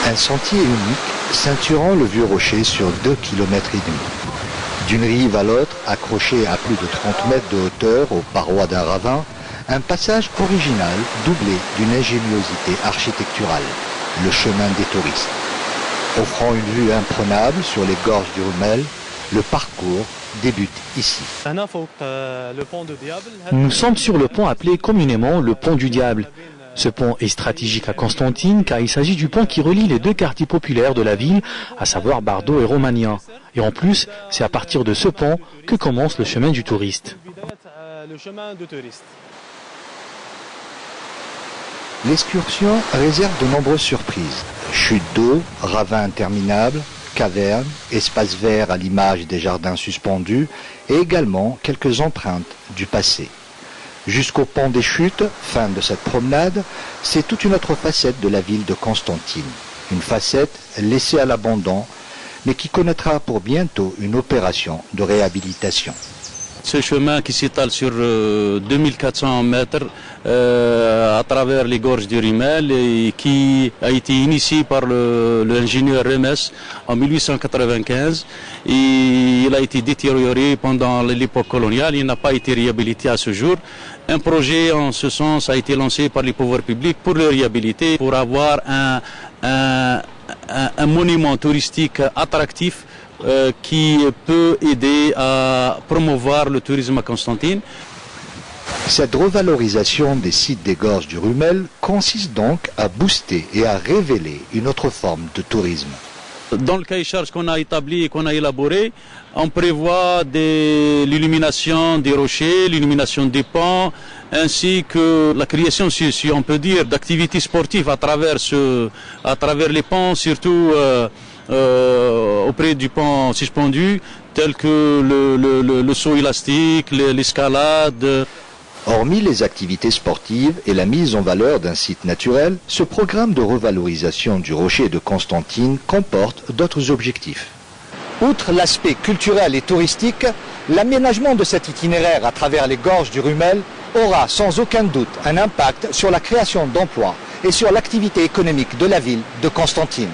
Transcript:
Un sentier unique ceinturant le vieux rocher sur 2,5 km. D'une rive à l'autre, accroché à plus de 30 mètres de hauteur aux parois d'un ravin, un passage original doublé d'une ingéniosité architecturale, le chemin des touristes. Offrant une vue imprenable sur les gorges du Rumel, le parcours débute ici. Nous sommes sur le pont appelé communément le pont du Diable. Ce pont est stratégique à Constantine car il s'agit du pont qui relie les deux quartiers populaires de la ville, à savoir Bardo et Romania. Et en plus, c'est à partir de ce pont que commence le chemin du touriste. L'excursion réserve de nombreuses surprises. Chutes d'eau, ravins interminables, cavernes, espaces verts à l'image des jardins suspendus et également quelques empreintes du passé. Jusqu'au pont des Chutes, fin de cette promenade, c'est toute une autre facette de la ville de Constantine. Une facette laissée à l'abandon, mais qui connaîtra pour bientôt une opération de réhabilitation. Ce chemin qui s'étale sur 2400 mètres à travers les gorges du Rumel et qui a été initié par l'ingénieur Remes en 1895. Et il a été détérioré pendant l'époque coloniale, il n'a pas été réhabilité à ce jour. Un projet en ce sens a été lancé par les pouvoirs publics pour le réhabiliter, pour avoir un monument touristique attractif qui peut aider à promouvoir le tourisme à Constantine. Cette revalorisation des sites des gorges du Rumel consiste donc à booster et à révéler une autre forme de tourisme. Dans le cahier de charges qu'on a établi et qu'on a élaboré, on prévoit l'illumination des rochers, l'illumination des ponts, ainsi que la création, si on peut dire, d'activités sportives à travers les ponts, surtout auprès du pont suspendu, tels que le saut élastique, l'escalade. Hormis les activités sportives et la mise en valeur d'un site naturel, ce programme de revalorisation du rocher de Constantine comporte d'autres objectifs. Outre l'aspect culturel et touristique, l'aménagement de cet itinéraire à travers les gorges du Rumel aura sans aucun doute un impact sur la création d'emplois et sur l'activité économique de la ville de Constantine.